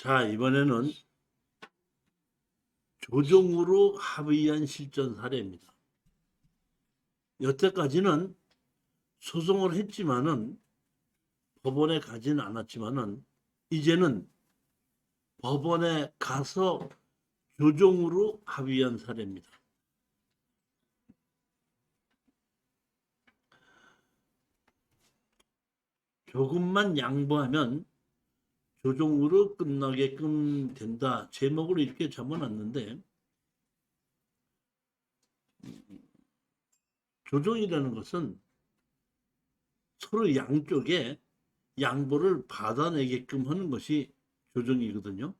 자, 이번에는 조정으로 합의한 실전 사례입니다. 여태까지는 소송을 했지만은 법원에 가지는 않았지만은 이제는 법원에 가서 조정으로 합의한 사례입니다. 조금만 양보하면 조정으로 끝나게끔 된다. 제목을 이렇게 잡아놨는데 조정이라는 것은 서로 양쪽에 양보를 받아내게끔 하는 것이 조정이거든요.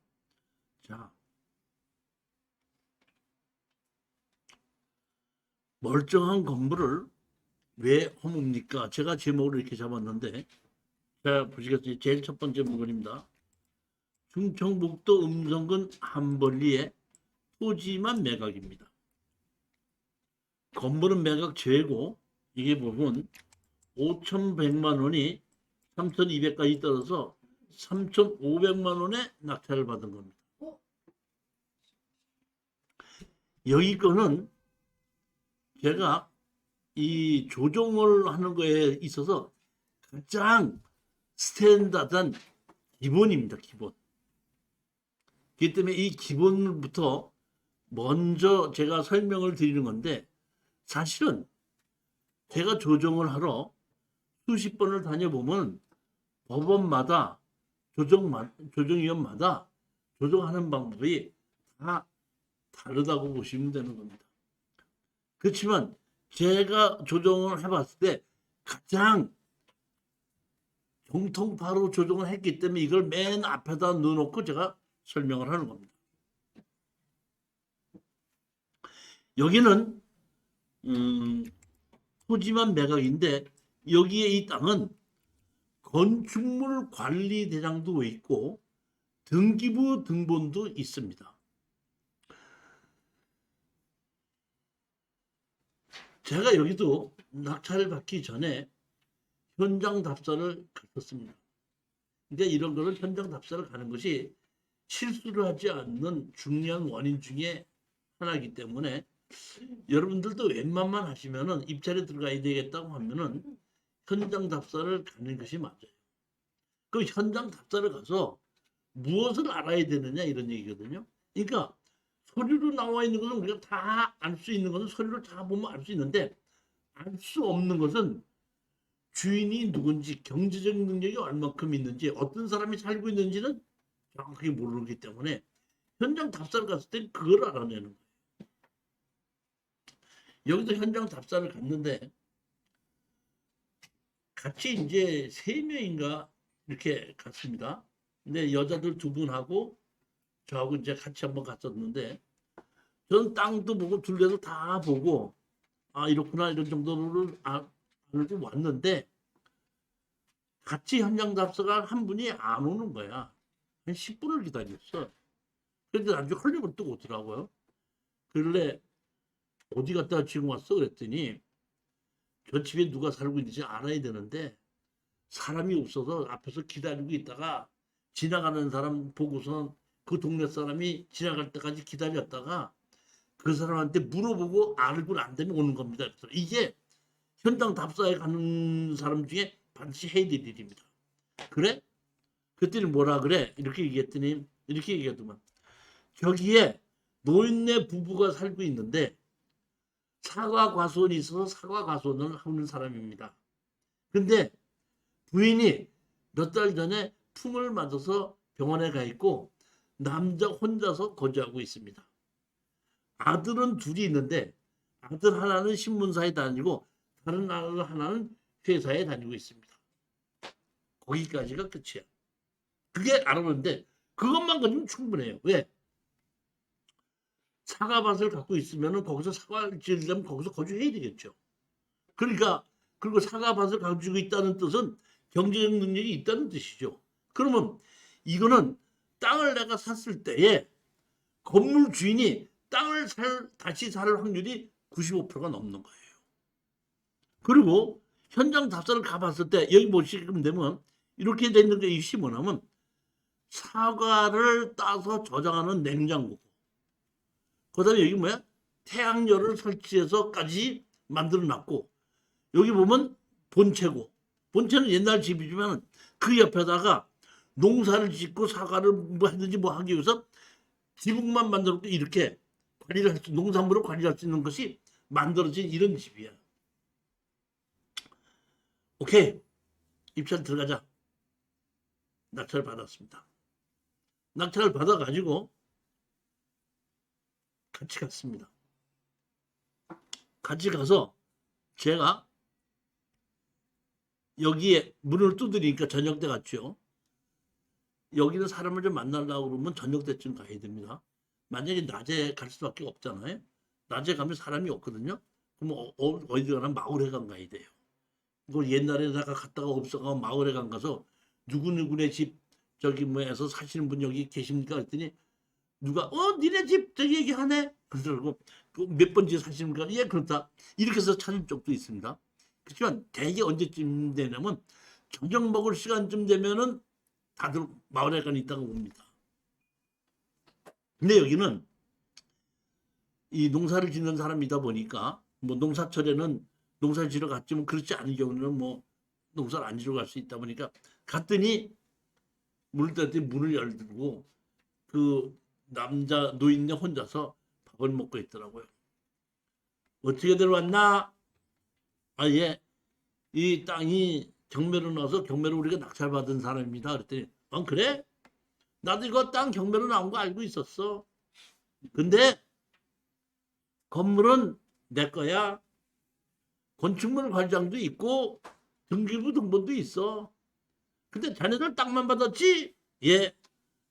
자, 멀쩡한 건물을 왜 허뭅니까? 제가 제목을 이렇게 잡았는데, 자, 보시겠어요? 제일 첫 번째 물건입니다. 충청북도 음성군 한벌리의 토지만 매각입니다. 건물은 매각 제외고, 이게 보면 5,100만 원이 3,200까지 떨어서 3,500만 원의 낙찰을 받은 겁니다. 여기 거는 제가 이 조정을 하는 거에 있어서 가장 스탠다드한 기본입니다. 기본. 그렇기 때문에 이 기본부터 먼저 제가 설명을 드리는 건데, 사실은 제가 조정을 하러 수십 번을 다녀보면 법원마다 조정위원마다 조정하는 방법이 다 다르다고 보시면 되는 겁니다. 그렇지만 제가 조정을 해봤을 때 가장 정통파로 조정을 했기 때문에 이걸 맨 앞에다 넣어놓고 제가 설명을 하는 겁니다. 여기는 토지만 매각인데 여기에 이 땅은 건축물 관리 대장도 있고 등기부 등본도 있습니다. 제가 여기도 낙찰을 받기 전에 현장 답사를 갔었습니다. 근데 이런 거는 현장 답사를 가는 것이 실수를 하지 않는 중요한 원인 중에 하나이기 때문에 여러분들도 웬만만 하시면은 입찰에 들어가야 되겠다고 하면은 현장 답사를 가는 것이 맞아요. 그 현장 답사를 가서 무엇을 알아야 되느냐 이런 얘기거든요. 그러니까 서류로 나와 있는 것은 우리가 다 알 수 있는 것은 서류를 다 보면 알 수 있는데 알 수 없는 것은 주인이 누군지 경제적 능력이 얼마큼 있는지 어떤 사람이 살고 있는지는 정확하게 모르기 때문에 현장 답사를 갔을 때 그걸 알아내는 거예요. 여기도 현장 답사를 갔는데 같이 이제 3명인가 이렇게 갔습니다. 근데 여자들 2분하고 저하고 이제 같이 한번 갔었는데 저는 땅도 보고 둘레도 다 보고 아 이렇구나 이런 정도를 알고 왔는데 같이 현장 답사가 한 분이 안 오는 거야. 한 10분을 기다렸어. 그런데 나중에 헐리우드 또 오더라고요. 그래 어디 갔다 지금 왔어? 그랬더니 저 집에 누가 살고 있는지 알아야 되는데 사람이 없어서 앞에서 기다리고 있다가 지나가는 사람 보고선 그 동네 사람이 지나갈 때까지 기다렸다가 그 사람한테 물어보고 알고 안 되면 오는 겁니다. 그래서 이게 현장 답사에 가는 사람 중에 반드시 해야 될 일입니다. 그래? 그랬더니 뭐라 그래? 이렇게 얘기했더니 이렇게 얘기하더만 저기에 노인네 부부가 살고 있는데 사과 과수원이 있어서 사과 과수원을 하는 사람입니다. 근데 부인이 몇 달 전에 풍을 맞아서 병원에 가 있고 남자 혼자서 거주하고 있습니다. 아들은 둘이 있는데 아들 하나는 신문사에 다니고 다른 아들 하나는 회사에 다니고 있습니다. 거기까지가 끝이야. 그게 알아보는데 그것만 가지면 충분해요. 왜? 사과밭을 갖고 있으면 거기서 사과를 지으려면 거기서 거주해야 되겠죠. 그러니까 그리고 사과밭을 가지고 있다는 뜻은 경제적 능력이 있다는 뜻이죠. 그러면 이거는 땅을 내가 샀을 때에 건물 주인이 땅을 다시 살 확률이 95%가 넘는 거예요. 그리고 현장 답사를 가봤을 때 여기 보시면 되면 이렇게 되는 게 이것이 뭐냐면 사과를 따서 저장하는 냉장고고, 그다음에 여기 뭐야? 태양열을 설치해서까지 만들어 놨고, 여기 보면 본체고, 본체는 옛날 집이지만 그 옆에다가 농사를 짓고 사과를 뭐 하든지 뭐 하기 위해서 지붕만 만들었고, 이렇게 관리를 할 수, 농산물을 관리할 수 있는 것이 만들어진 이런 집이야. 오케이, 입찰 들어가자. 낙찰을 받았습니다. 낙찰을 받아가지고 같이 갔습니다. 같이 가서 제가 여기에 문을 두드리니까 저녁 때 갔죠. 여기는 사람을 좀 만나려고 그러면 저녁 때쯤 가야 됩니다. 만약에 낮에 갈 수밖에 없잖아요. 낮에 가면 사람이 없거든요. 그럼 어디 가나 마을회관 가야 돼요. 이걸 옛날에다가 갔다가 없어가 마을회관 가서 누구누구네 집 저기 뭐해서 사시는 분 여기 계십니까? 그랬더니 누가 니네 집 저기 얘기하네. 그러고 몇 번째 사시는가? 예, 그렇다. 이렇게 해서 찾은 쪽도 있습니다. 그렇지만 대개 언제쯤 되냐면 저녁 먹을 시간쯤 되면은 다들 마을회관에 있다가 옵니다. 근데 여기는 이 농사를 짓는 사람이다 보니까 뭐 농사철에는 농사를 지러 갔지만 그렇지 않은 경우는 뭐 농사를 안 지러 갈 수 있다 보니까 갔더니 문을 닫더니 문을 열고 그 남자 노인네 혼자서 밥을 먹고 있더라고요. 어떻게 들어왔나? 아, 예. 이 땅이 경매로 나와서 경매로 우리가 낙찰받은 사람입니다. 그랬더니 그래? 나도 이거 땅 경매로 나온 거 알고 있었어. 근데 건물은 내 거야. 건축물 관장도 있고 등기부 등본도 있어. 근데 자네들 땅만 받았지? 예.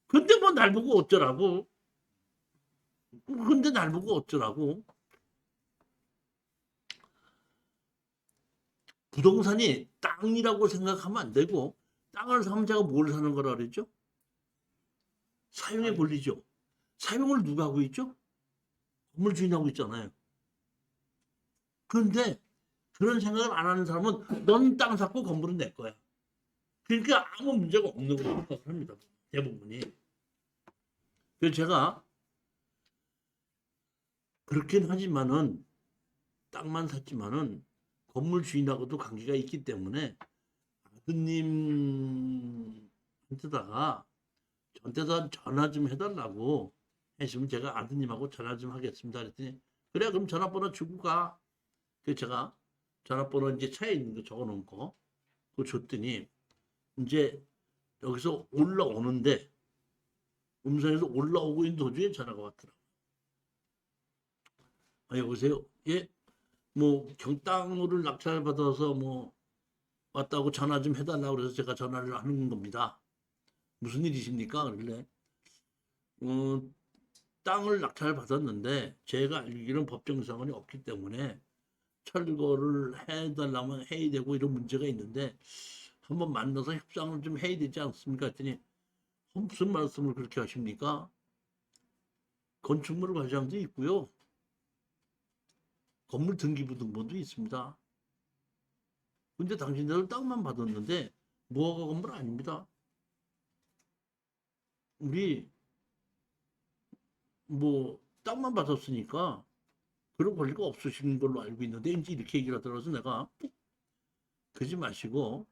근데 뭐 날 보고 어쩌라고? 근데 날 보고 어쩌라고? 부동산이 땅이라고 생각하면 안 되고, 땅을 사면 제가 뭘 사는 거라 그랬죠? 사용의 권리죠. 사용을 누가 하고 있죠? 건물 주인하고 있잖아요. 그런데 그런 생각을 안 하는 사람은 넌 땅 샀고 건물은 내 거야. 그러니까 아무 문제가 없는 거라고 생각합니다. 대부분이. 그래서 제가 그렇긴 하지만은 땅만 샀지만은 건물 주인하고도 관계가 있기 때문에 아드님한테다가 저한테다 전화 좀 해달라고 했으면 제가 아드님하고 전화 좀 하겠습니다. 그랬더니 그래 그럼 전화번호 주고 가. 그래서 제가 전화번호 이제 차에 있는 거 적어놓은 거 그거 줬더니 이제 여기서 올라오는데 음성에서 올라오고 있는 도중에 전화가 왔더라고요. 아, 여보세요? 예? 뭐 경땅을 낙찰받아서 뭐 왔다고 전화 좀 해달라고 그래서 제가 전화를 하는 겁니다. 무슨 일이십니까? 그러길래 땅을 낙찰받았는데 제가 알기로는 법정 상황이 없기 때문에 철거를 해달라면 해야 되고 이런 문제가 있는데 한번 만나서 협상을 좀 해야 되지 않습니까? 했더니 무슨 말씀을 그렇게 하십니까? 건축물 과장도 있고요. 건물 등기부 등본도 있습니다. 근데 당신들은 땅만 받았는데 무허가 건물 아닙니다. 우리 뭐 땅만 받았으니까 그런 권리가 없으신 걸로 알고 있는데 이제 이렇게 얘기를 하더라서 내가 그러지 마시고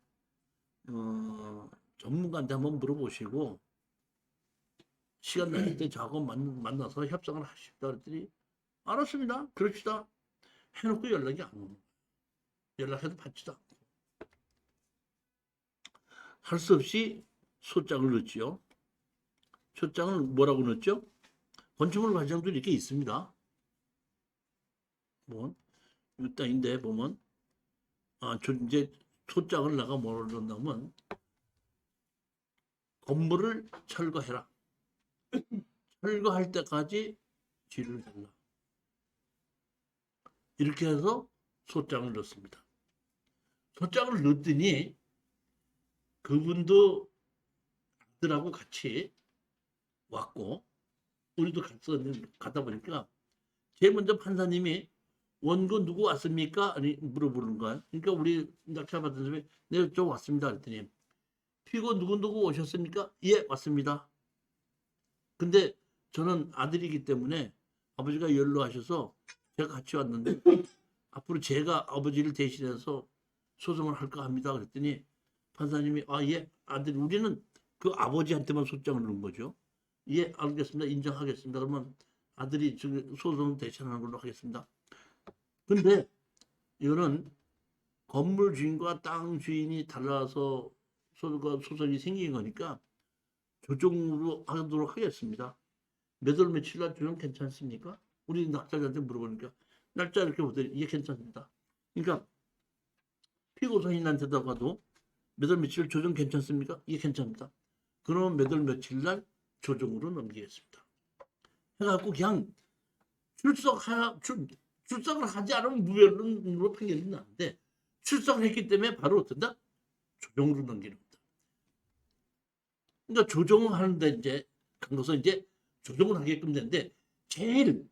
전문가한테 한번 물어보시고 시간 날 때 저하고 만나서 협상을 하십시다 그랬더니 알았습니다. 그럽시다. 해놓고 연락이 안 오는 거예요. 연락해도 받지도 않고. 할 수 없이 소장을 넣었지요. 소장을 뭐라고 넣었죠? 건축물 과장도 이렇게 있습니다. 뭐, 이 땅인데 보면 이제 소장을 내가 뭐라고 넣냐면 건물을 철거해라. 철거할 때까지 지를 달라. 이렇게 해서 소장을 넣습니다. 소장을 넣었더니 그분도 아들하고 같이 왔고 우리도 가다 보니까 제일 먼저 판사님이 원고 누구 왔습니까? 아니 물어보는 거야. 그러니까 우리 낙찰받은 사람이 네, 저 왔습니다. 그랬더니 피고 누구누구 오셨습니까? 예, 왔습니다. 근데 저는 아들이기 때문에 아버지가 연로하셔서 제가 같이 왔는데 앞으로 제가 아버지를 대신해서 소송을 할까 합니다. 그랬더니 판사님이 예, 아들 우리는 그 아버지한테만 소장을 넣은 거죠. 예, 알겠습니다. 인정하겠습니다. 그러면 아들이 소송 대신하는 걸로 하겠습니다. 근데 이거는 건물 주인과 땅 주인이 달라서 소송이 생긴 거니까 조정으로 하도록 하겠습니다. 몇 월 며칠 날 주면 괜찮습니까? 우리 낙찰자한테 물어보니까 날짜 이렇게 보더니 이게 괜찮습니다. 그러니까 피고사인한테다가도 몇 월 며칠 조정 괜찮습니까? 이게 괜찮습니다. 그러면 몇 월 며칠 날 조정으로 넘기겠습니다. 해갖고 그냥 출석을 하지 않으면 무변으로 판결이 나는데 출석을 했기 때문에 바로 어떤다? 조정으로 넘기는 겁니다. 그러니까 조정을 하는데 이제 그것은 이제 조정을 하게끔 되는데 제일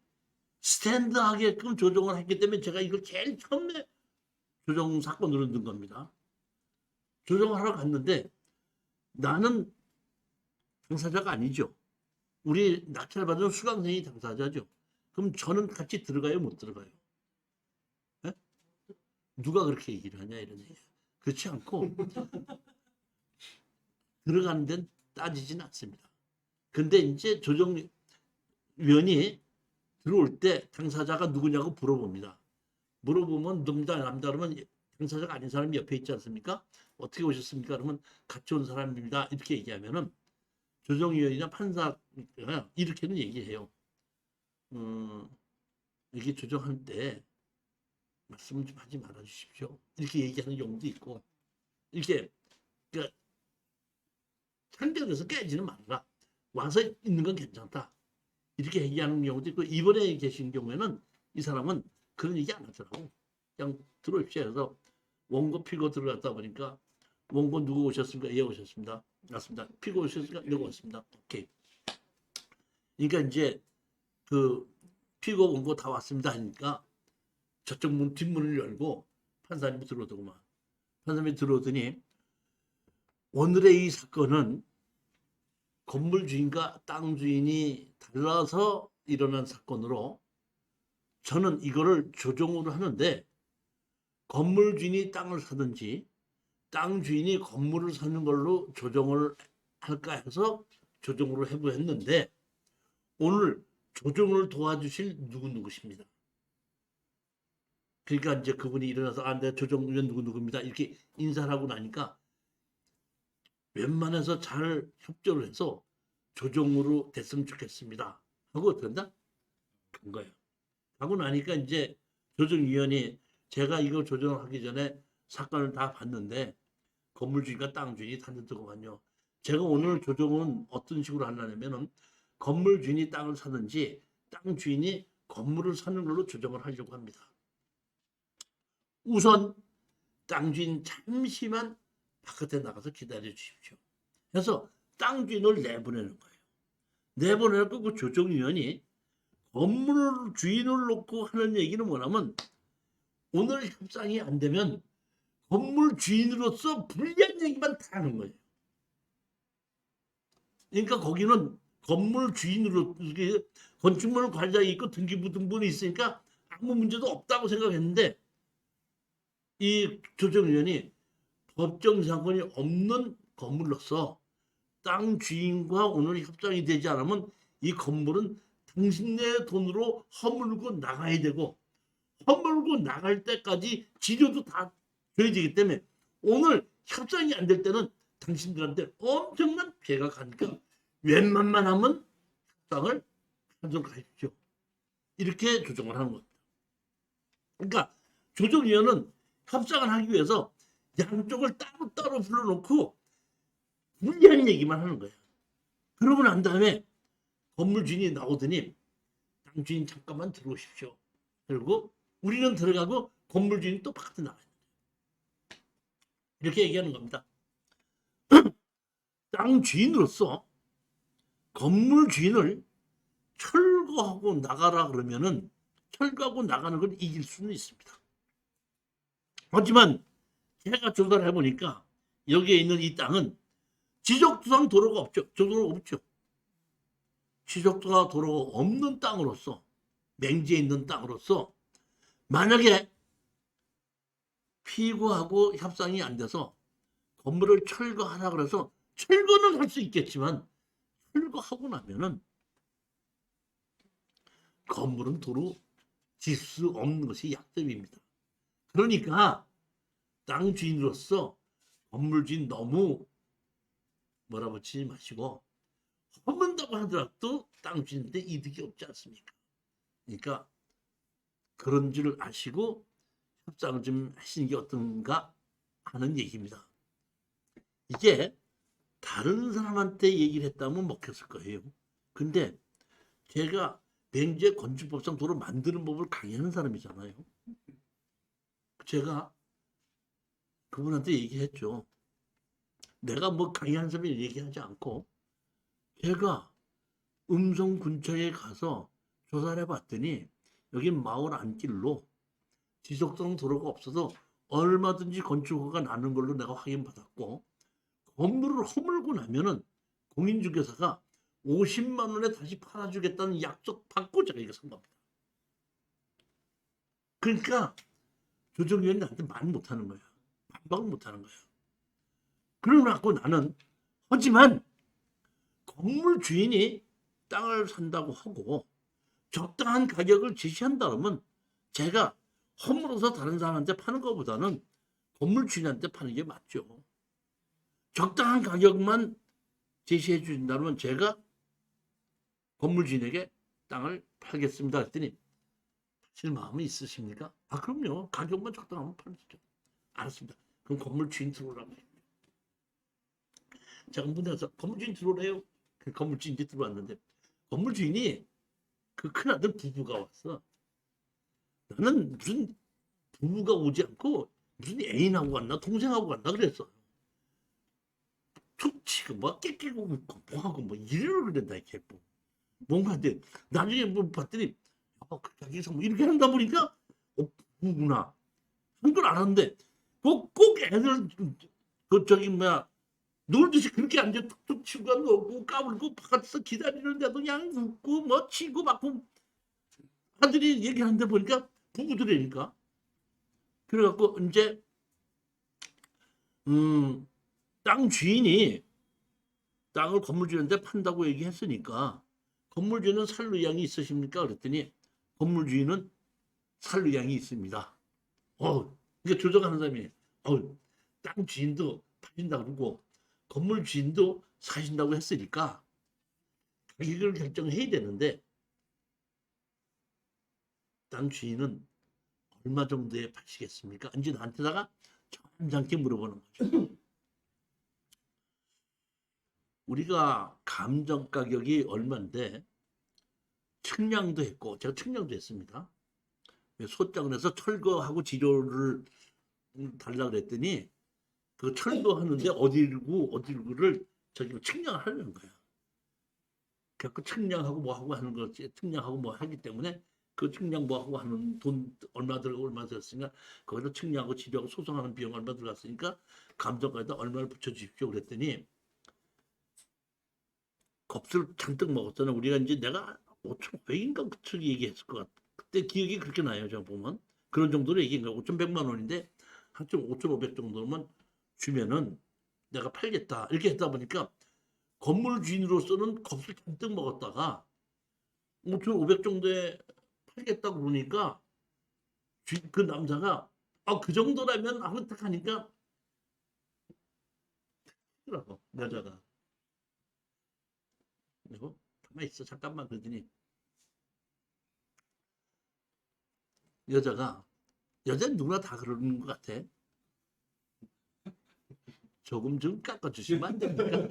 스탠드하게끔 조정을 했기 때문에 제가 이걸 제일 처음에 조정 사건으로 넣은 겁니다. 조정을 하러 갔는데 나는 당사자가 아니죠. 우리 낙찰받은 수강생이 당사자죠. 그럼 저는 같이 들어가요, 못 들어가요? 에? 누가 그렇게 얘기를 하냐 이런 얘기. 그렇지 않고 들어가는 데는 따지진 않습니다. 근데 이제 조정위원이 들어올 때 당사자가 누구냐고 물어봅니다. 물어보면 놈다 남다 그러면 당사자가 아닌 사람이 옆에 있지 않습니까? 어떻게 오셨습니까? 그러면 같이 온 사람입니다. 이렇게 얘기하면은 조정위원이나 판사가 이렇게는 얘기해요. 이게 조정할 때 말씀을 좀 하지 말아 주십시오. 이렇게 얘기하는 경우도 있고 이렇게 그러니까 상대에서 깨지는 말라. 와서 있는 건 괜찮다. 이렇게 얘기하는 경우도 있고 이번에 계신 경우에는 이 사람은 그런 얘기 안 하더라고. 그냥 들어오십시오 해서 원고 피고 들어갔다 보니까 원고 누구 오셨습니까? 예, 오셨습니다. 맞습니다. 피고 오셨습니까? 누구 왔습니다. 오케이. 그러니까 이제 그 피고 원고 다 왔습니다 하니까 저쪽 문 뒷문을 열고 판사님이 들어오더구만. 판사님이 들어오더니 오늘의 이 사건은 건물 주인과 땅 주인이 달라서 일어난 사건으로 저는 이거를 조정으로 하는데 건물 주인이 땅을 사든지 땅 주인이 건물을 사는 걸로 조정을 할까 해서 조정으로 해보했는데 오늘 조정을 도와주실 누구십니다. 그러니까 이제 그분이 일어나서 내가 조정위원 누구입니다. 이렇게 인사를 하고 나니까 웬만해서 잘 협조를 해서 조정으로 됐으면 좋겠습니다. 하고 어떤다? 간 거예요. 하고 나니까 이제 조정위원이 제가 이거 조정하기 전에 사건을 다 봤는데 건물주인과 땅주인이 다르더구만요. 제가 오늘 조정은 어떤 식으로 하려면은 건물주인이 땅을 사든지 땅주인이 건물을 사는 걸로 조정을 하려고 합니다. 우선 땅주인 잠시만 바깥에 나가서 기다려 주십시오. 그래서 땅주인을 내보내는 거예요. 내보내고 그 조정위원이 건물 주인을 놓고 하는 얘기는 뭐냐면 오늘 협상이 안 되면 건물 주인으로서 불리한 얘기만 다 하는 거예요. 그러니까 거기는 건물 주인으로 건축물 관리자 있고 등기부등본이 있으니까 아무 문제도 없다고 생각했는데 이 조정위원이 법정 상권이 없는 건물로서 땅 주인과 오늘 협상이 되지 않으면 이 건물은 당신네 돈으로 허물고 나가야 되고 허물고 나갈 때까지 지료도 다 줘야 되기 때문에 오늘 협상이 안 될 때는 당신들한테 엄청난 피해가 가니까 웬만만 하면 협상을 하도록 하십시오. 이렇게 조정을 하는 겁니다. 그러니까 조정위원은 협상을 하기 위해서 양쪽을 따로따로 불러놓고 불리한 얘기만 하는 거예요. 그러고 난 다음에 건물 주인이 나오더니 땅 주인 잠깐만 들어오십시오. 그리고 우리는 들어가고 건물 주인이 또 바깥에 나가요. 이렇게 얘기하는 겁니다. 땅 주인으로서 건물 주인을 철거하고 나가라 그러면은 철거하고 나가는 걸 이길 수는 있습니다. 하지만 제가 조사를 해보니까 여기에 있는 이 땅은 지적도상 도로가 없죠. 저 도로가 없죠. 지적도가 도로가 없는 땅으로서, 맹지에 있는 땅으로서 만약에 피고하고 협상이 안 돼서 건물을 철거하라 그래서 철거는 할 수 있겠지만 철거하고 나면은 건물은 도로 질 수 없는 것이 약점입니다. 그러니까 땅 주인으로서 건물 주인 너무 몰아붙이지 마시고 허문다고 하더라도 땅 주인한테 이득이 없지 않습니까? 그러니까 그런 줄 아시고 협상을 좀 하시는 게 어떤가 하는 얘기입니다. 이게 다른 사람한테 얘기를 했다면 먹혔을 거예요. 근데 제가 맹지의 건축법상 도로 만드는 법을 강의하는 사람이잖아요. 제가 그분한테 얘기했죠. 내가 뭐 강의하는 사람이 얘기하지 않고 제가 음성 근처에 가서 조사를 해봤더니 여기 마을 안길로 지적성 도로가 없어서 얼마든지 건축허가 나는 걸로 내가 확인받았고 건물을 허물고 나면은 공인중개사가 50만 원에 다시 팔아주겠다는 약속 받고 제가 이거 산 겁니다. 그러니까 조정위원이 나한테 말 못하는 거야. 반박을 못하는 거야. 그러고 나는 하지만 건물 주인이 땅을 산다고 하고 적당한 가격을 제시한다면 제가 허물어서 다른 사람한테 파는 것보다는 건물 주인한테 파는 게 맞죠. 적당한 가격만 제시해 주신다면 제가 건물 주인에게 땅을 팔겠습니다 했더니 파실 마음이 있으십니까? 아 그럼요. 가격만 적당하면 팔죠. 알았습니다. 그럼 건물 주인 들어오라고 해요. 제가 문에서 건물 주인 들어오래요. 그 건물 주인이 들어왔는데 건물 주인이 그 큰아들 부부가 왔어. 나는 무슨 부부가 오지 않고 무슨 애인하고 왔나 동생하고 왔나 그랬어. 툭치고 뭐 깨끼고 뭐하고 뭐 이래로 그랬다 이렇게 뭔가 근데 나중에 뭐 봤더니 자기서 뭐 이렇게 한다 보니까 부부구나 한 걸 알았는데 꼭 애들 그 저기 뭐야 놀듯이 그렇게 앉아 툭툭 치고 놀고 까불고 바깥에서 기다리는데도 그냥 웃고 뭐 치고 맞고 아들이 얘기하는데 보니까 부부들이니까 그래갖고 이제 땅 주인이 땅을 건물주인한테 판다고 얘기했으니까 건물주인은 살 의향이 있으십니까? 그랬더니 건물주인은 살 의향이 있습니다. 이게 조정하는 사람이 땅 주인도 파신다 그러고 건물 주인도 사신다고 했으니까 가격을 결정해야 되는데 땅 주인은 얼마 정도에 파시겠습니까? 이제 나한테다가 점잖게 물어보는 거죠. 우리가 감정 가격이 얼마인데 측량도 했고 제가 측량도 했습니다. 소장을 해서 철거하고 지료를 달라 그랬더니 그 철거하는데 어디를 저기 측량을 하려는 거야. 그 측량하고 뭐 하고 하는 거지. 측량하고 뭐 하기 때문에 그 측량 뭐 하고 하는 돈 얼마 들어가고 얼마 들었으니까 거기서 측량하고 지료하고 소송하는 비용 얼마 들어갔으니까 감정가에다 얼마를 붙여주십시오 그랬더니 겁을 잔뜩 먹었잖아. 우리가 이제 내가 5,500인가 그쪽 얘기했을 것 같아. 그때 기억이 그렇게 나요. 제가 보면 그런 정도로 얘기한 거야. 5,100만 원인데 한 5,500 정도만 주면은 내가 팔겠다 이렇게 했다 보니까 건물 주인으로서는 겁을 잔뜩 먹었다가 5,500 정도에 팔겠다고 그러니까 그 남자가 그 정도라면 하고 딱 하니까 여자가 그리고 가만히 있어 잠깐만 그러더니 여자는 누구나 다 그러는 것 같아. 조금 좀 깎아주시면 안 됩니까?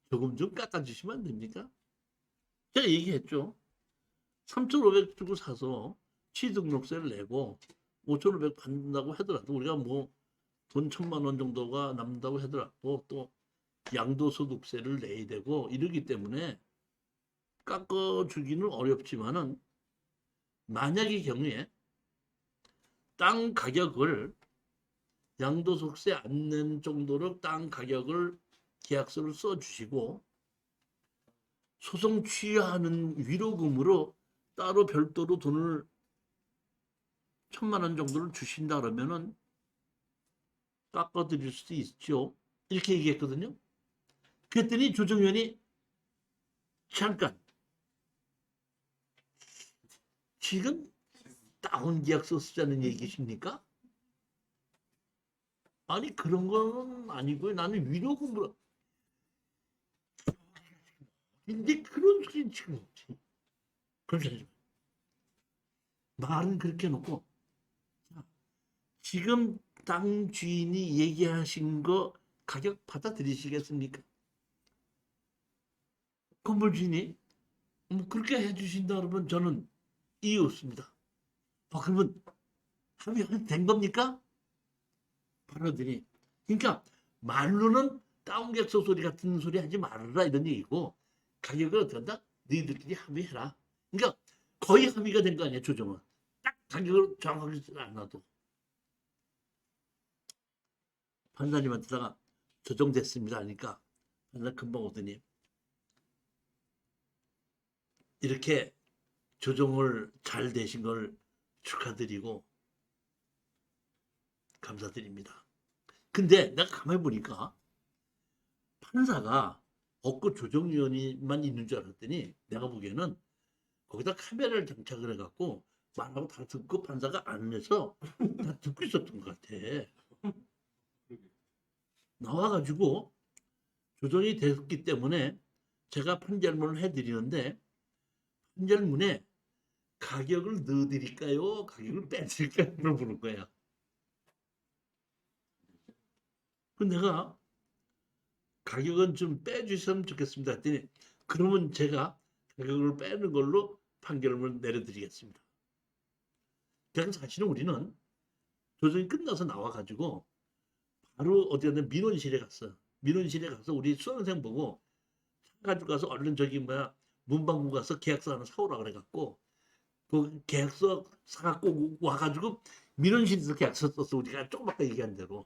조금 좀 깎아주시면 안 됩니까? 제가 얘기했죠. 3,500 주고 사서 취등록세를 내고 5,500 받는다고 하더라도 우리가 뭐 돈 1,000만 원 정도가 남는다고 하더라도 또 양도소득세를 내야 되고 이러기 때문에 깎아주기는 어렵지만은 만약의 경우에 땅 가격을 양도소득세 안 낸 정도로 땅 가격을 계약서를 써주시고 소송 취하하는 위로금으로 따로 별도로 돈을 1,000만 원 정도를 주신다 그러면은 깎아드릴 수도 있죠. 이렇게 얘기했거든요. 그랬더니 조정위원이 잠깐 지금 다운 계약서 쓰자는 얘기십니까? 아니 그런 건 아니고요. 나는 위로금으로. 근데 그런 소리는 지금 없지. 그렇지. 말은 그렇게 해놓고 지금 땅 주인이 얘기하신 거 가격 받아들이시겠습니까? 건물 주인이 뭐 그렇게 해주신다 그러면 저는 이유 없습니다. 그러면 합의된 겁니까? 바로더니 그러니까 말로는 다운계약서 소리 같은 소리 하지 말아라 이런 얘기고 가격을 어떻게 한다? 너희들끼리 합의해라. 그러니까 거의 합의가 된 거 아니야 조정은. 딱 가격을 정확하게 않아도. 판사님한테다가 조정됐습니다 하니까 판사 금방 오더니 이렇게 조정을 잘 되신 걸 축하드리고 감사드립니다. 근데 내가 가만히 보니까 판사가 없고 조정위원이만 있는 줄 알았더니 내가 보기에는 거기다 카메라를 장착을 해갖고 말하고 다 듣고 판사가 안에서 다 듣고 있었던 것 같아. 나와가지고 조정이 됐기 때문에 제가 판결문을 해드리는데 판결문에 가격을 넣어드릴까요? 가격을 빼드릴까요? 물어보는 거야. 근데 내가 가격은 좀 빼주셨으면 좋겠습니다 했더니 그러면 제가 가격을 빼는 걸로 판결문을 내려드리겠습니다. 그래서 사실은 우리는 조정이 끝나서 나와가지고 바로 어디 갔냐 민원실에 갔어. 민원실에 가서 우리 수험생 보고 가지고 가서 얼른 저기 뭐야 문방구 가서 계약서 하나 사오라 그래갖고 그 계약서 사갖고 와가지고 민원실에서 계약서 썼어. 우리가 조금밖에 얘기한 대로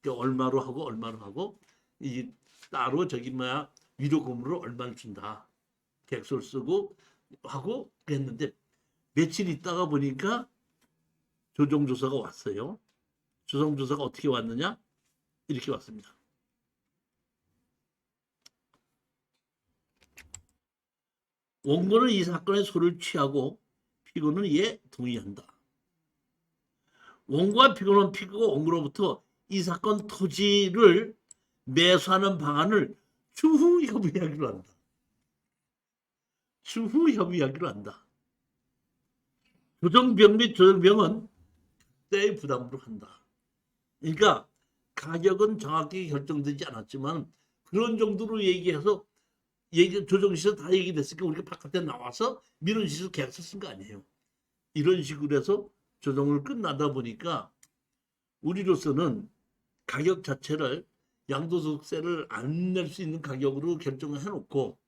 얼마로 하고 이 따로 저기 뭐야 위로금으로 얼마를 준다. 계약서를 쓰고 하고 그랬는데 며칠 있다가 보니까 조정조사가 왔어요. 조정조사가 어떻게 왔느냐? 이렇게 왔습니다. 원고는 이 사건에 소를 취하고 피고는 이에 동의한다. 원고와 피고는 피고가 원고로부터 이 사건 토지를 매수하는 방안을 추후 협의하기로 한다. 추후 협의하기로 한다. 조정병 및 조정병은 때의 부담으로 한다. 그러니까 가격은 정확히 결정되지 않았지만 그런 정도로 얘기해서 조정실에서 다 얘기됐으니까 우리가 바깥에 나와서 민원실에서 계약서 쓴 거 아니에요. 이런 식으로 해서 조정을 끝나다 보니까 우리로서는 가격 자체를 양도소득세를 안 낼 수 있는 가격으로 결정을 해놓고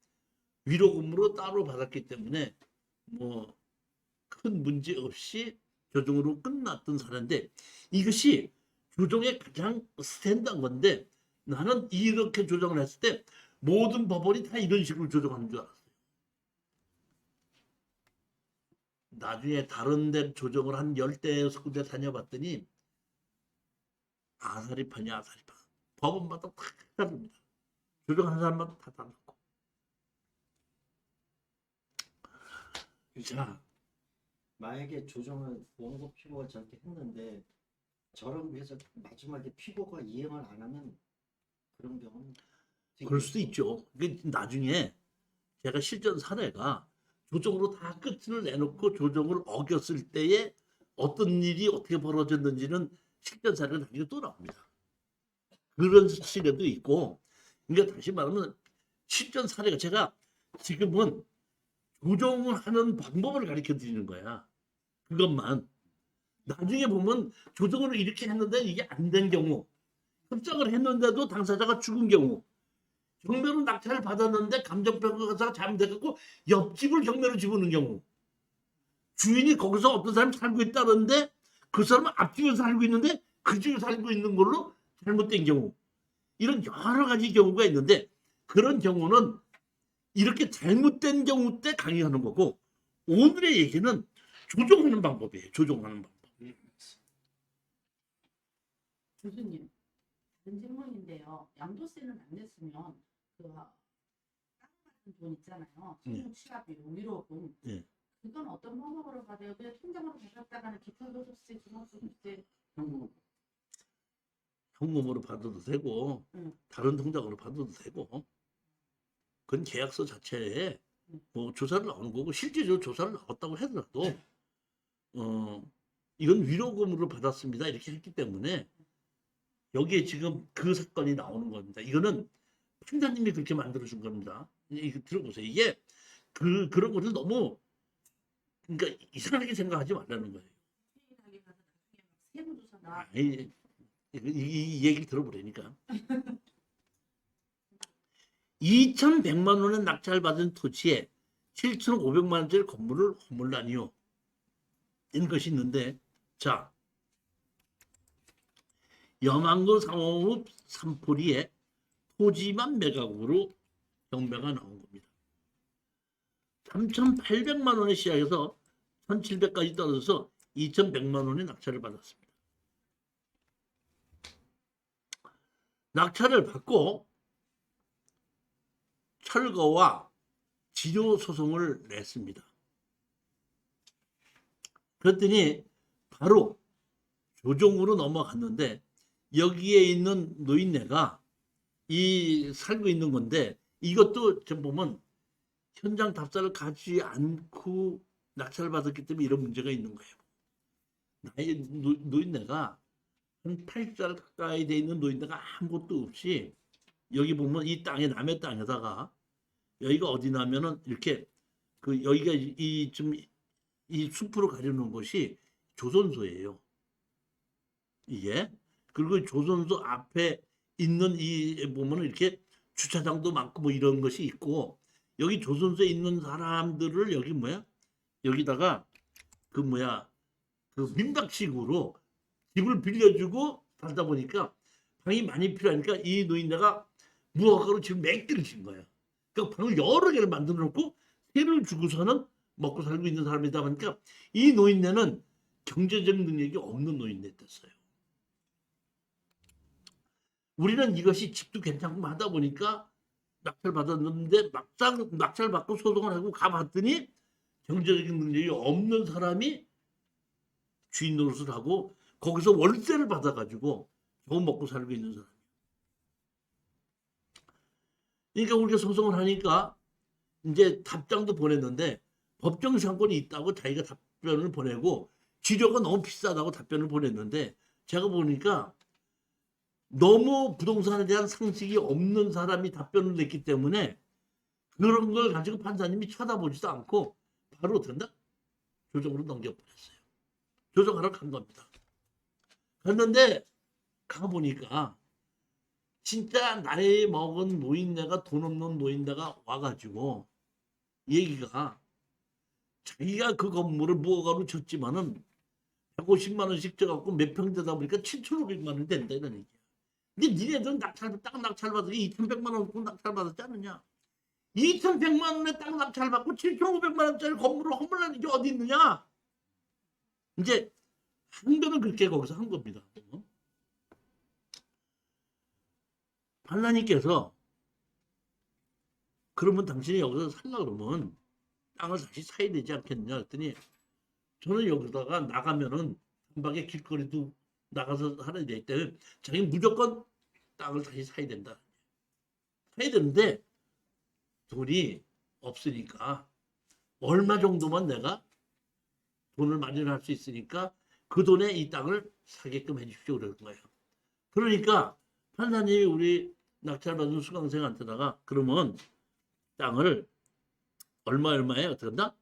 위로금으로 따로 받았기 때문에 뭐 큰 문제 없이 조정으로 끝났던 사례인데 이것이 조정의 가장 스탠드한 건데 나는 이렇게 조정을 했을 때 모든 법원이 다 이런 식으로 조정하는 줄 알았어요. 나중에 다른 데 조정을 한 10대, 20군데 다녀봤더니 아사리판이야 아사리판. 법원마다 다 다릅니다. 조정하는 사람마다 다 다르고. 자, 만약에 조정을 원고 피고가 저렇게 했는데 저런 위해서 마지막에 피고가 이행을 안 하면 그런 경우는 그럴 수도 있죠. 나중에 제가 실전 사례가 조정으로 다 끝을 내놓고 조정을 어겼을 때에 어떤 일이 어떻게 벌어졌는지는 실전 사례가 나중에 또 나옵니다. 그런 사례도 있고, 그러니까 다시 말하면 실전 사례가 제가 지금은 조정을 하는 방법을 가르쳐 드리는 거야. 그것만. 나중에 보면 조정을 이렇게 했는데 이게 안 된 경우, 협상을 했는데도 당사자가 죽은 경우, 경매로 낙찰을 받았는데 감정평가가 잘못돼갖고 옆집을 경매로 집어넣은 경우, 주인이 거기서 어떤 사람이 살고 있다는데 그 사람은 앞집에서 살고 있는데 그 집에 살고 있는 걸로 잘못된 경우, 이런 여러 가지 경우가 있는데, 그런 경우는 이렇게 잘못된 경우 때 강의하는 거고, 오늘의 얘기는 조정하는 방법이에요. 조정하는 방법. 교수님, 다른 질문인데요. 양도세는 안 냈으면 그 다른 돈 있잖아요. 네. 취업비용, 위로금. 네. 그건 어떤 방법으로 받아요? 그냥 통장으로 받았다가는 기초소득세, 중앙소득세, 현금. 현금으로 받아도 되고, 다른 통장으로 받아도 되고, 그건 계약서 자체에 뭐 조사를 나오는 거고, 실제적으로 조사를 나왔다고 하더라도, 이건 위로금으로 받았습니다. 이렇게 했기 때문에, 여기에 지금 그 사건이 나오는 겁니다. 이거는 판사님이 그렇게 만들어준 겁니다. 이거 들어보세요. 이게 그런 것을 너무, 그러니까 이상하게 생각하지 말라는 거예요. 세일하게 가서 나중에 막 세무조사 나. 이 얘기를 들어보려니까. 2,100만 원의 낙찰받은 토지에 7,500만 원짜리 건물을 허물라니요. 이런 것이 있는데, 자, 염안군 상호읍 삼포리에 토지만 매각으로 경매가 나온 겁니다. 3,800만 원에 시작해서 1,700까지 떨어져서 2,100만 원의 낙찰을 받았습니다. 낙찰을 받고 철거와 지료 소송을 냈습니다. 그랬더니 바로 조정으로 넘어갔는데, 여기에 있는 노인네가 이 살고 있는 건데, 이것도 좀 보면 현장 답사를 가지 않고 낙찰을 받았기 때문에 이런 문제가 있는 거예요. 나의 노인네가 한 80살 가까이 돼 있는 노인네가 아무것도 없이, 여기 보면 이 땅에, 남의 땅에다가, 여기가 어디냐면은 이렇게 여기가 이 숲으로 가려놓은 것이 조선소예요. 이게. 그리고 조선소 앞에 있는 이 보면은 이렇게 주차장도 많고 뭐 이런 것이 있고, 여기 조선소에 있는 사람들을 여기 여기다가 그 민박식으로 집을 빌려주고 살다 보니까 방이 많이 필요하니까 이 노인네가 무허가로 지금 맹기를 친 거야. 그러니까 방을 여러 개를 만들어 놓고 세를 주고서는 먹고 살고 있는 사람이다 보니까 이 노인네는 경제적 능력이 없는 노인네 됐어요. 우리는 이것이 집도 괜찮고 하다 보니까 낙찰 받았는데, 막상 낙찰 받고 소송을 하고 가봤더니 경제적인 능력이 없는 사람이 주인 노릇을 하고 거기서 월세를 받아가지고 겨우 먹고 살고 있는 사람. 그러니까 우리가 소송을 하니까 이제 답장도 보냈는데, 법정 상권이 있다고 자기가 답변을 보내고 지료가 너무 비싸다고 답변을 보냈는데, 제가 보니까 너무 부동산에 대한 상식이 없는 사람이 답변을 냈기 때문에 그런 걸 가지고 판사님이 쳐다보지도 않고 바로 된다? 조정으로 넘겨버렸어요. 조정하러 간 겁니다. 갔는데 가보니까 진짜 나이 먹은 노인네가, 돈 없는 노인네가 와가지고 얘기가, 자기가 그 건물을 무허가로 줬지만은 150만 원씩 줘갖고 몇 평 되다 보니까 7,500만 원이 된다 이런 얘기야. 근데 니네들은 딱 낙찰 받으니 2,100만 원 돈 낙찰 받았지 않느냐? 2,100만 원에 딱 낙찰 받고 7,500만 원짜리 건물을 허물라는 게 어디 있느냐? 이제 한변은 그렇게 거기서 한 겁니다. 판사님께서 그러면 당신이 여기서 살라 그러면 땅을 다시 사야 되지 않겠느냐 그랬더니, 저는 여기다가 나가면은 한방에 길거리도 나가서 살아야 되기 때문에 자기는 무조건 땅을 다시 사야 된다. 사야 되는데 돈이 없으니까 얼마 정도만 내가 돈을 마련할 수 있으니까 그 돈에 이 땅을 사게끔 해주십시오 그러는 거예요. 그러니까 판사님이 우리 낙찰받은 수강생한테다가, 그러면 땅을 얼마에 어떻게 한다?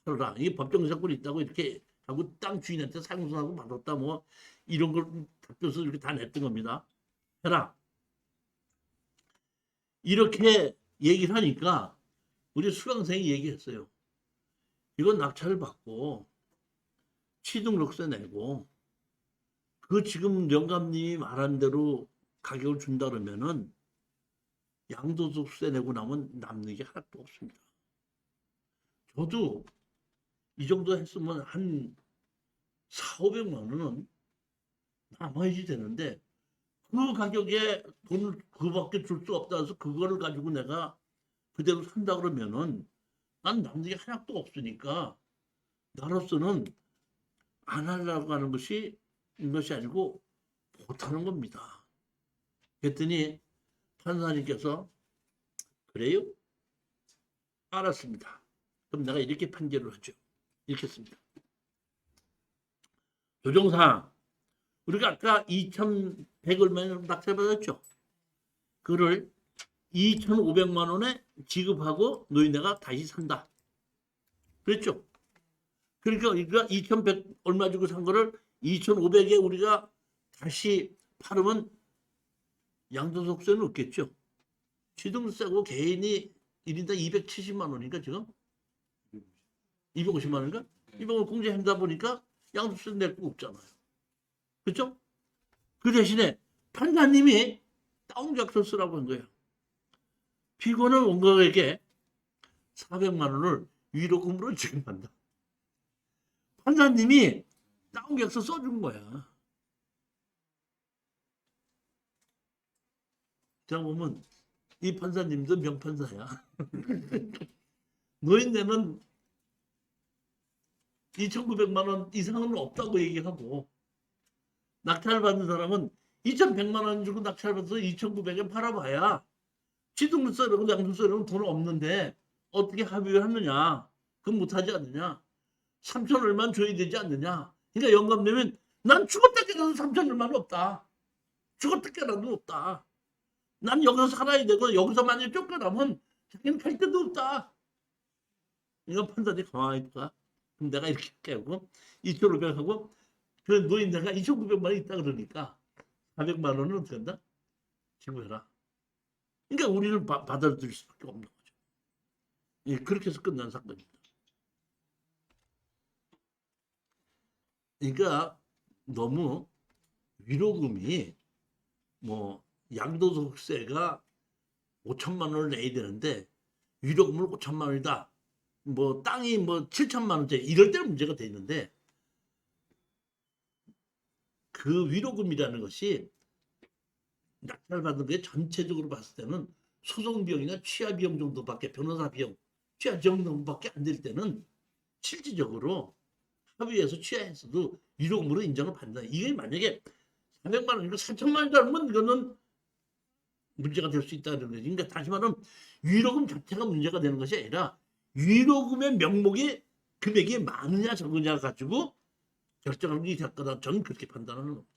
팔아라. 이게 법정 사건이 있다고 이렇게 하고 땅 주인한테 상소하고 받았다 뭐 이런 걸 답변서 이렇게 다 냈던 겁니다. 해라. 이렇게 얘기를 하니까 우리 수강생이 얘기했어요. 이건 낙찰을 받고 취등록세 내고 그 지금 영감님이 말한 대로 가격을 준다 그러면은 양도소득세 내고 나면 남는 게 하나도 없습니다. 저도 이 정도 했으면 한 4,500만 원은 남아야지 되는데 그 가격에 돈을 그밖에 줄 수 없다 해서 그거를 가지고 내가 그대로 산다 그러면은 난 남는 게 하나도 없으니까 나로서는 안 하려고 하는 것이 아니고 못하는 겁니다. 그랬더니 판사님께서 그래요? 알았습니다. 그럼 내가 이렇게 판결을 하죠. 이렇게 씁니다. 조정상 우리가 아까 2,100 얼마에 낙찰받았죠? 그거를 2,500만 원에 지급하고 노인네가 다시 산다. 그랬죠? 그러니까 우리가 2,100 얼마 주고 산 거를 2,500에 우리가 다시 팔으면 양도소득세는 없겠죠? 취등세고 개인이 1인당 270만 원이니까 지금 250만 원인가? 이거 공제한다 보니까 양도세 낼 거 없잖아요. 그렇죠? 그 대신에 판사님이 다운작서 쓰라고 한 거예요. 피고는 원고에게 400만 원을 위로금으로 지급한다. 판사님이 다운작서 써준 거야. 자 보면 이 판사님도 명판사야. 노인네는 2,900만 원 이상은 없다고 얘기하고 낙찰 받는 사람은 2,100만 원 주고 낙찰 받아서 2,900에 팔아봐야 취등세라고 양도세라고 돈 없는데 어떻게 합의를 하느냐. 그건 못하지 않느냐. 3천 얼마는 줘야 되지 않느냐. 그러니까 영감되면 난 죽었다 깨라도 3천 얼마는 없다. 죽었다 깨라도 없다. 난 여기서 살아야 되고 여기서 만약에 쫓겨나면 자기는 갈 데도 없다. 이거 판사들이 가만히 있다. 그럼 내가 이렇게 깨고 2,500하고 그 노인네가 2,900만 원 있다 그러니까 400만 원은 어떻게 한다? 지급해라. 그러니까 우리는 받아들일 수밖에 없는 거죠. 예, 그렇게 해서 끝난 사건입니다. 그러니까 너무 위로금이 뭐 양도소득세가 5천만 원을 내야 되는데 위로금을 5천만 원이다. 뭐 땅이 뭐 7천만 원짜리 이럴 때는 문제가 돼 있는데 그 위로금이라는 것이 낙찰받은 게 전체적으로 봤을 때는 소송 비용이나 취하 비용 정도밖에 변호사 비용, 취하 정도밖에 안 될 때는 실질적으로 합의해서 취하했어도 위로금으로 인정을 받는다. 이게 만약에 400만 원이고 4천만 원 잡으면 이거는 문제가 될 수 있다는 거지. 그러니까 다시 말하면 위로금 자체가 문제가 되는 것이 아니라 위로금의 명목이 금액이 많으냐 적으냐 가지고 결정하는 될 거다. 저는 그렇게 판단하는 겁니다.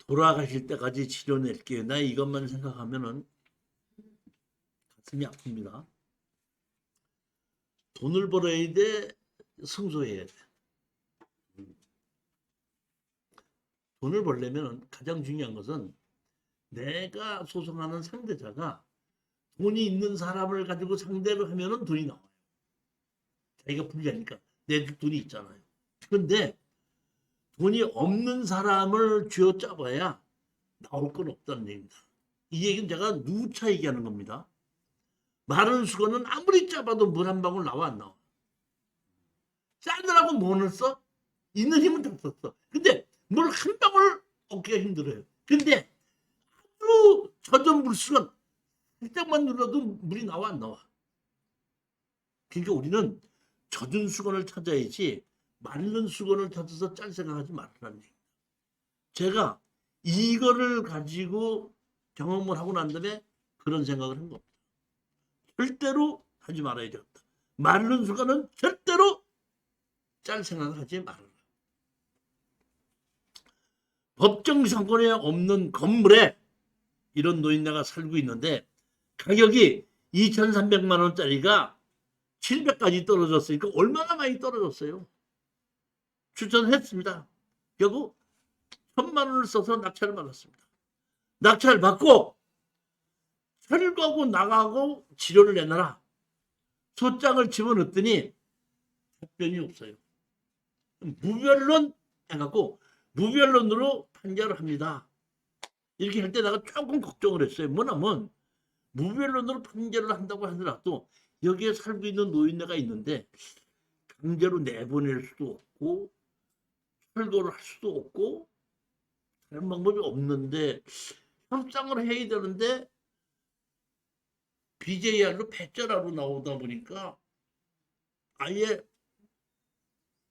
돌아가실 때까지 치료낼게요. 나 이것만 생각하면은 가슴이 아픕니다. 돈을 벌어야 돼, 승소해야 돼. 돈을 벌려면 가장 중요한 것은 내가 소송하는 상대자가 돈이 있는 사람을 가지고 상대로 하면은 돈이 나와요. 자기가 불리하니까 내 돈이 있잖아요. 그런데 돈이 없는 사람을 쥐어짜봐야 나올 건 없다는 얘기입니다. 이 얘기는 제가 누차 얘기하는 겁니다. 마른 수건은 아무리 짜봐도 물 한 방울 나와 안 나와. 짜느라고 뭐를 써? 있는 힘은 다 썼어. 근데 물 한 방울 얻기가 힘들어요. 근데 아주 젖은 물수건 살짝만 눌러도 물이 나와 안 나와. 그러니까 우리는 젖은 수건을 찾아야지 마른 수건을 찾아서 짤 생각하지 말라는 얘기입니다. 제가 이거를 가지고 경험을 하고 난 다음에 그런 생각을 한 겁니다. 절대로 하지 말아야 되겠다. 마른 수건은 절대로 짤 생각을 하지 말아라. 법정 상권에 없는 건물에 이런 노인네가 살고 있는데 가격이 2,300만 원짜리가 700까지 떨어졌으니까 얼마나 많이 떨어졌어요. 추천했습니다. 결국 1,000만 원을 써서 낙찰을 받았습니다. 낙찰을 받고 철거하고 나가고 치료를 내놔라. 소장을 집어넣었더니 답변이 없어요. 무변론 해갖고 무변론으로 판결을 합니다. 이렇게 할 때 내가 조금 걱정을 했어요. 뭐냐면 무변론으로 판결을 한다고 하더라도 여기에 살고 있는 노인네가 있는데 강제로 내보낼 수도 없고 철거를 할 수도 없고 다른 방법이 없는데 협상을 해야 되는데 BJR로 패절하러 나오다 보니까 아예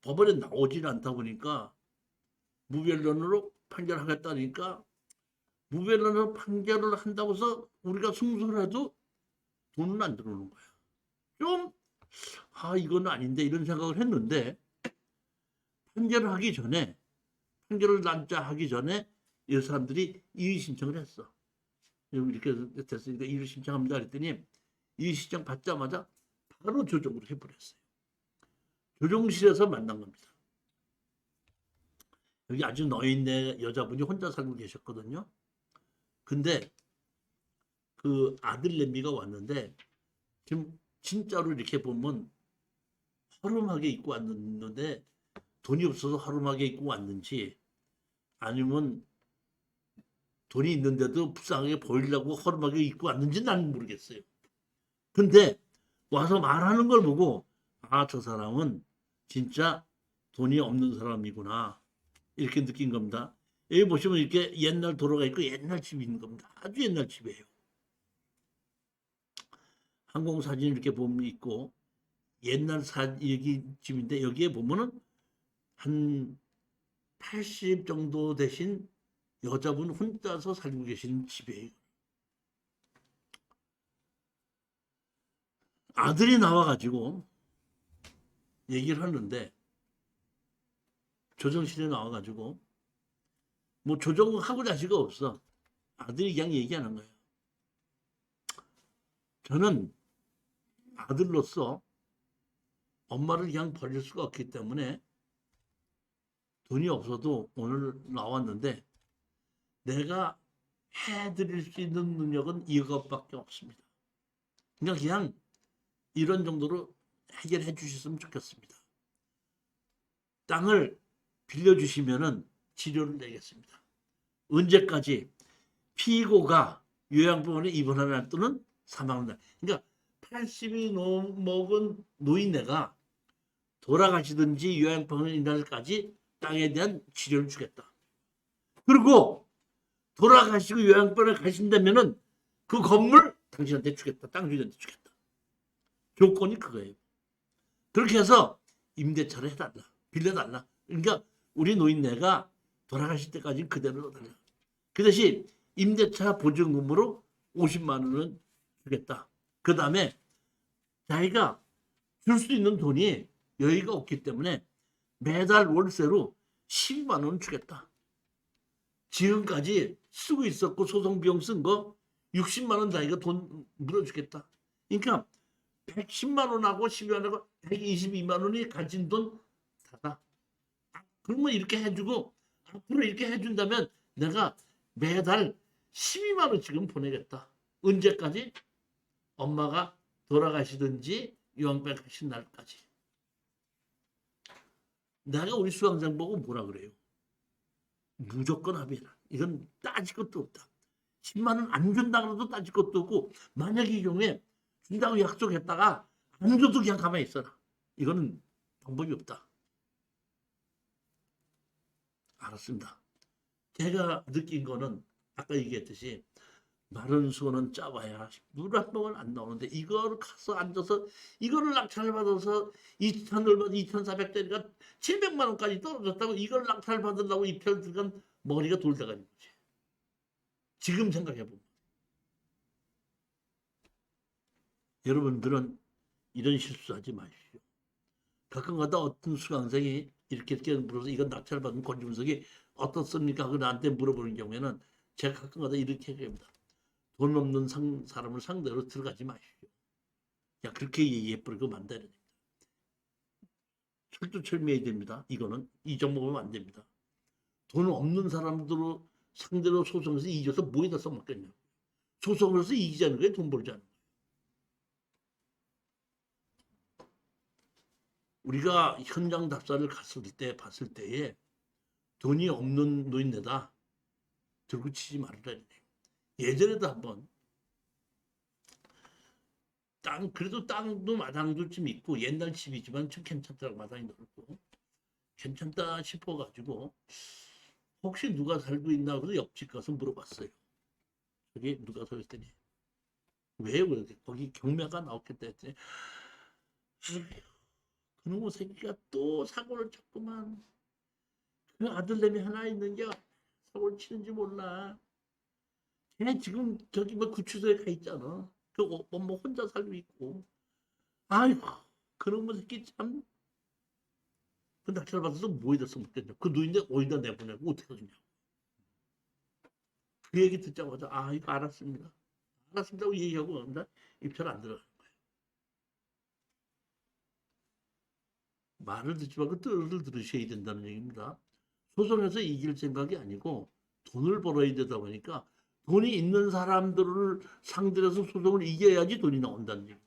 법원에 나오질 않다 보니까 무변론으로 판결하겠다니까 무변론으로 판결을 한다고 해서 우리가 승소를 해도 돈은 안 들어오는 거야. 좀 이건 아닌데 이런 생각을 했는데 판결을 하기 전에 판결을 난자하기 전에 이 사람들이 이의 신청을 했어. 이렇게 됐으니까 이의 신청합니다 그랬더니 이의 신청 받자마자 바로 조정을 해버렸어요. 조정실에서 만난 겁니다. 여기 아주 노인네 여자분이 혼자 살고 계셨거든요. 근데 그 아들 내미가 왔는데 지금 진짜로 이렇게 보면 허름하게 입고 왔는데 돈이 없어서 허름하게 입고 왔는지 아니면 돈이 있는데도 불쌍하게 보이려고 허름하게 입고 왔는지 난 모르겠어요. 근데 와서 말하는 걸 보고 저 사람은 진짜 돈이 없는 사람이구나 이렇게 느낀 겁니다. 여기 보시면 이렇게 옛날 도로가 있고 옛날 집이 있는 겁니다. 아주 옛날 집이에요. 항공사진 이렇게 보면 있고 옛날 여기 집인데 여기에 보면은 한 80 정도 되신 여자분 혼자서 살고 계시는 집이에요. 아들이 나와가지고 얘기를 하는데 조정실에 나와가지고 뭐 조정하고 자식이 없어. 아들이 그냥 얘기하는 거예요. 저는 아들로서 엄마를 그냥 버릴 수가 없기 때문에 돈이 없어도 오늘 나왔는데 내가 해드릴 수 있는 능력은 이것밖에 없습니다. 그러니까 그냥 이런 정도로 해결해 주셨으면 좋겠습니다. 땅을 빌려주시면은 치료를 내겠습니다. 언제까지? 피고가 요양병원에 입원하는 또는 사망하는 날. 그러니까 80이 넘은 노인네가 돌아가시든지 요양병원에 있는 날까지 땅에 대한 치료를 주겠다. 그리고 돌아가시고 요양병원에 가신다면은 그 건물 당신한테 주겠다. 땅 주인한테 주겠다. 조건이 그거예요. 그렇게 해서 임대차를 해달라. 빌려달라. 그러니까 우리 노인네가 돌아가실 때까지는 그대로 달라. 그 대신 임대차 보증금으로 50만 원은 주겠다. 그 다음에 자기가 줄 수 있는 돈이 여유가 없기 때문에 매달 월세로 12만 원 주겠다. 지금까지 쓰고 있었고 소송 비용 쓴 거 60만 원 자기가 돈 물어주겠다. 그러니까 110만 원하고 12만 원하고 122만 원이 가진 돈 다다. 그러면 이렇게 해주고 앞으로 이렇게 해준다면 내가 매달 12만 원씩은 보내겠다. 언제까지? 엄마가 돌아가시든지 요양병 가신 날까지. 내가 우리 수강장 보고 뭐라 그래요? 무조건 합의해라. 이건 따질 것도 없다. 10만 원 안 준다 그래도 따질 것도 없고 만약 이 경우에 준다고 약속했다가 안 줘도 그냥 가만히 있어라. 이거는 방법이 없다. 알았습니다. 제가 느낀 거는 아까 얘기했듯이 마른 수건은 짜봐야 물 한 방울 안 나오는데 이거를 가서 앉아서 이거를 낙찰을 받아서 2,400대니까 700만 원까지 떨어졌다고 이걸 낙찰 받으려고 이편 들어간 머리가 돌다가는 거지. 지금 생각해보면 여러분들은 이런 실수하지 마십시오. 가끔가다 어떤 수강생이 이렇게 물어서 이건 낙찰 받은 건지 분석이 어떻습니까? 하고 나한테 물어보는 경우에는 제가 가끔가다 이렇게 얘기합니다. 돈 없는 사람을 상대로 들어가지 마십시오. 야, 그렇게 얘기해버리고 만다야 됩니다. 철두철미해야 됩니다. 이거는 이 종목은 안 됩니다. 돈 없는 사람들로 상대로 소송해서 이겨서 뭐에다 써먹겠냐. 소송을 해서 이기자는 거예요? 돈 벌자는 거예요. 우리가 현장 답사를 갔을 때 봤을 때에 돈이 없는 노인네다 들고 치지 말으라. 예전에도 한번 그래도 땅도 마당도 좀 있고 옛날 집이지만 좀 괜찮더라고. 마당이 넓고 괜찮다 싶어가지고 혹시 누가 살고 있나 그래서 옆집 가서 물어봤어요. 저기 누가 살았더니 왜 그러지? 거기 경매가 나왔겠다 했더니 그놈의 새끼가 또 사고를 쳤구만. 그 아들내미 하나 있는 게 사고를 치는지 몰라. 걔 지금 저기 뭐 구치소에 가 있잖아. 그 엄마 혼자 살고 있고. 아이고 그놈의 새끼 참. 그 낙찰 받아서 뭐 해줬으면 좋겠냐. 그 노인네 어디다 내보내고 어떻게 하냐. 그 얘기 듣자마자 아 이거 알았습니다. 알았습니다고 얘기하고 나 입찰 안 들어가는 거예요. 말을 듣지 말고 뜻을 들으셔야 된다는 얘기입니다. 소송에서 이길 생각이 아니고 돈을 벌어야 되다 보니까 돈이 있는 사람들을 상대로 해서 소송을 이겨야지 돈이 나온다는 얘기.